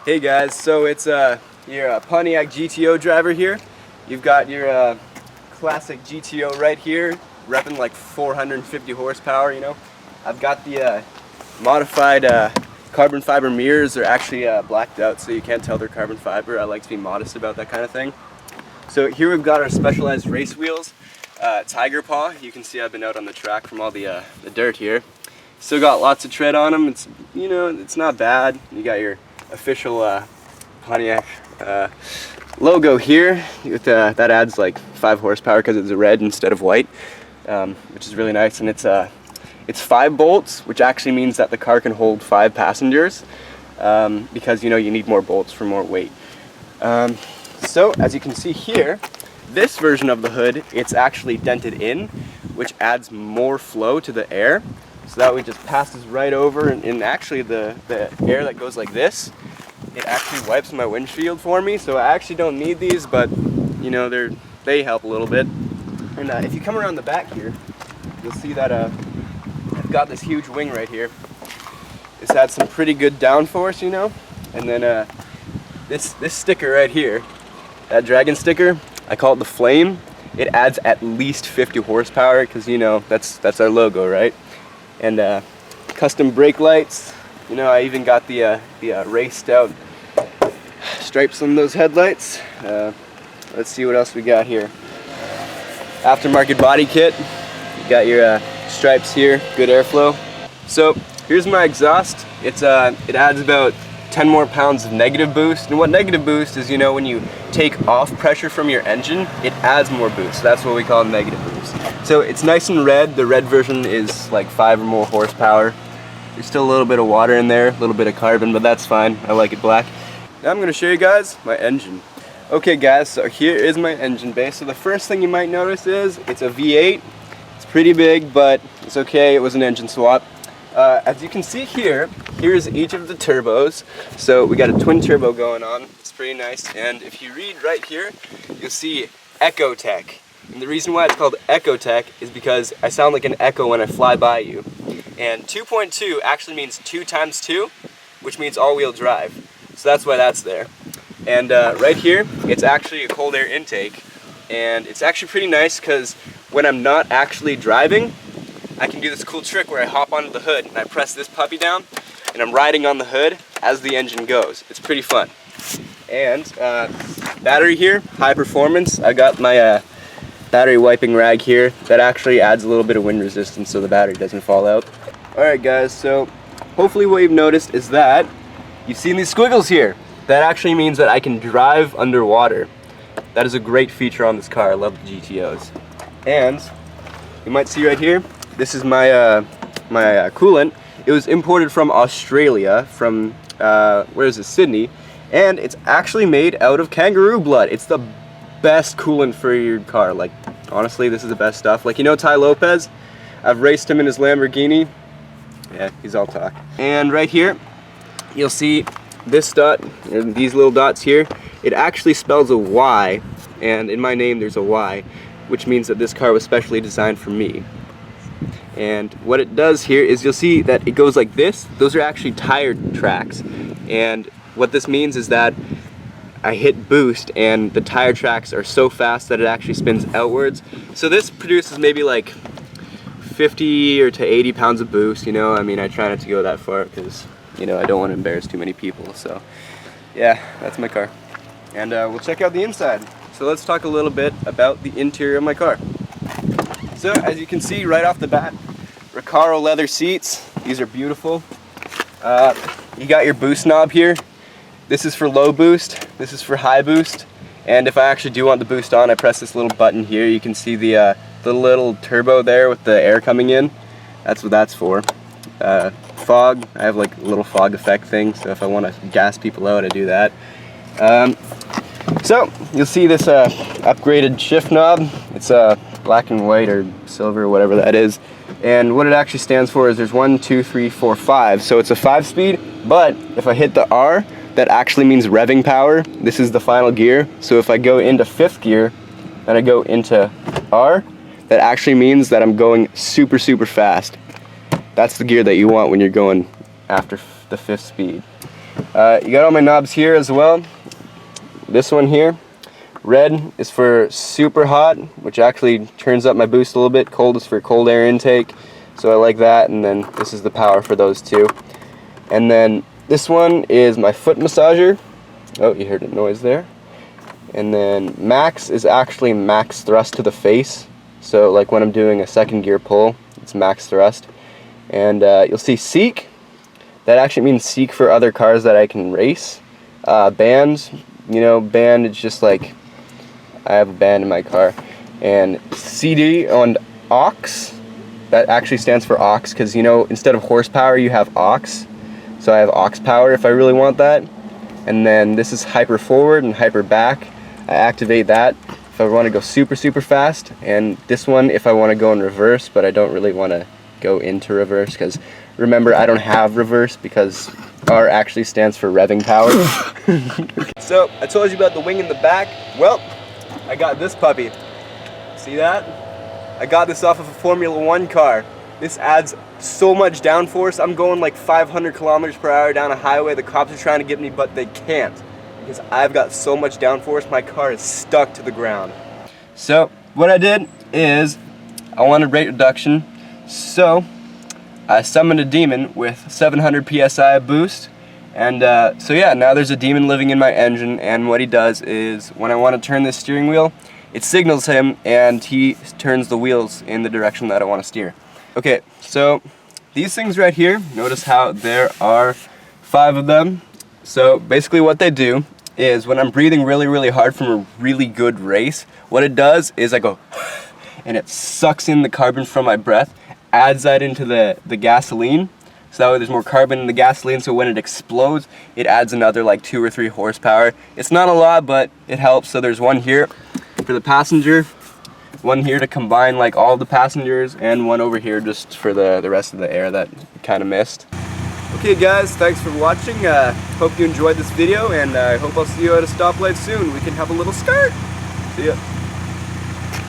Hey guys, so it's your Pontiac GTO driver here. You've got your classic GTO right here, repping like 450 horsepower, you know. I've got the modified carbon fiber mirrors. They're actually blacked out so you can't tell they're carbon fiber. I like to be modest about that kind of thing. So here we've got our specialized race wheels, Tiger Paw. You can see I've been out on the track from all the dirt here. Still got lots of tread on them. It's, you know, it's not bad. You got your official Pontiac logo here. That adds like 5 horsepower because it's red instead of white, which is really nice. And it's 5 bolts, which actually means that the car can hold 5 passengers because, you know, you need more bolts for more weight. So as you can see here, this version of the hood, it's actually dented in, which adds more flow to the air. So that way it just passes right over, and actually the air that goes like this, it actually wipes my windshield for me. So I actually don't need these, but you know, they help a little bit. And if you come around the back here, you'll see that I've got this huge wing right here. This had some pretty good downforce, you know. And then this sticker right here, that dragon sticker, I call it the flame. It adds at least 50 horsepower because, you know, that's our logo, right? And custom brake lights. You know, I even got the raced out stripes on those headlights. Let's see what else we got here. Aftermarket Body Kit. You got your stripes here, good airflow. So here's my exhaust. It adds about 10 more pounds of negative boost. And what negative boost is, you know, when you take off pressure from your engine, it adds more boost. So that's what we call negative boost. So it's nice and red. The red version is like 5 or more horsepower. There's still a little bit of water in there, a little bit of carbon, but that's fine. I like it black. Now I'm gonna show you guys my engine. Okay guys, so here is my engine bay. So the first thing you might notice is it's a V8. It's pretty big, but it's okay. It was an engine swap. As you can see here, here's each of the turbos. So we got a twin turbo going on. It's pretty nice. And if you read right here, you'll see Echo Tech. And the reason why it's called Echo Tech is because I sound like an echo when I fly by you. And 2.2 actually means 2 times 2, which means all-wheel drive. So that's why that's there. And right here, it's actually a cold air intake. And it's actually pretty nice because when I'm not actually driving, I can do this cool trick where I hop onto the hood and I press this puppy down and I'm riding on the hood as the engine goes. It's pretty fun. And battery here, high performance. I got my battery wiping rag here. That actually adds a little bit of wind resistance so the battery doesn't fall out. Alright guys, so hopefully what you've noticed is that you've seen these squiggles here. That actually means that I can drive underwater. That is a great feature on this car. I love the GTOs. And you might see right here, this is my coolant. It was imported from Australia, from where is it, Sydney, and it's actually made out of kangaroo blood. It's the best coolant for your car. Like, honestly, this is the best stuff. Like, you know Ty Lopez? I've raced him in his Lamborghini. Yeah, he's all talk. And right here, you'll see this dot, and these little dots here. It actually spells a Y, and in my name there's a Y, which means that this car was specially designed for me. And what it does here is you'll see that it goes like this. Those are actually tire tracks. And what this means is that I hit boost and the tire tracks are so fast that it actually spins outwards. So this produces maybe like 50 or to 80 pounds of boost, you know. I mean, I try not to go that far because, you know, I don't want to embarrass too many people. So yeah, that's my car. And we'll check out the inside. So let's talk a little bit about the interior of my car. So as you can see right off the bat, Recaro leather seats. These are beautiful. You got your boost knob here. This is for low boost. This is for high boost. And if I actually do want the boost on, I press this little button here. You can see the little turbo there with the air coming in. That's what that's for. Fog. I have like a little fog effect thing. So if I want to gas people out, I do that. So you'll see this upgraded shift knob. It's black and white or silver or whatever that is. And what it actually stands for is there's 1, 2, 3, 4, 5. So it's a 5-speed, but if I hit the R, that actually means revving power. This is the final gear. So if I go into 5th gear and I go into R, that actually means that I'm going super, super fast. That's the gear that you want when you're going after the 5th speed. You got all my knobs here as well. This one here, red is for super hot, which actually turns up my boost a little bit. Cold is for cold air intake, so I like that. And then this is the power for those two. And then this one is my foot massager. Oh, you heard a noise there. And then max is actually max thrust to the face. So like when I'm doing a second gear pull, it's max thrust. And you'll see seek. That actually means seek for other cars that I can race. Bands, you know, band, it's just like, I have a band in my car. And CD on aux, that actually stands for aux, because you know, instead of horsepower you have aux. So I have aux power if I really want that. And then this is hyper forward and hyper back. I activate that if I want to go super fast, and this one if I want to go in reverse, but I don't really want to go into reverse, because remember, I don't have reverse because R actually stands for revving power. So I told you about the wing in the back. Well, I got this puppy. See that? I got this off of a Formula 1 car. This adds so much downforce. I'm going like 500 kilometers per hour down a highway. The cops are trying to get me, but they can't, because I've got so much downforce, my car is stuck to the ground. So what I did is I wanted rate reduction, so I summoned a demon with 700 psi boost, and so yeah, now there's a demon living in my engine, and what he does is when I want to turn this steering wheel, it signals him and he turns the wheels in the direction that I want to steer. Okay, so these things right here, notice how there are 5 of them. So basically what they do is when I'm breathing really hard from a really good race, what it does is I go and it sucks in the carbon from my breath, adds that into the gasoline, so that way there's more carbon in the gasoline, so when it explodes it adds another like 2 or 3 horsepower. It's not a lot, but it helps. So there's one here for the passenger, one here to combine like all the passengers, and one over here just for the rest of the air that you kind of missed. Okay guys, thanks for watching. Hope you enjoyed this video, and I hope I'll see you at a stoplight soon. We can have a little skirt. See ya.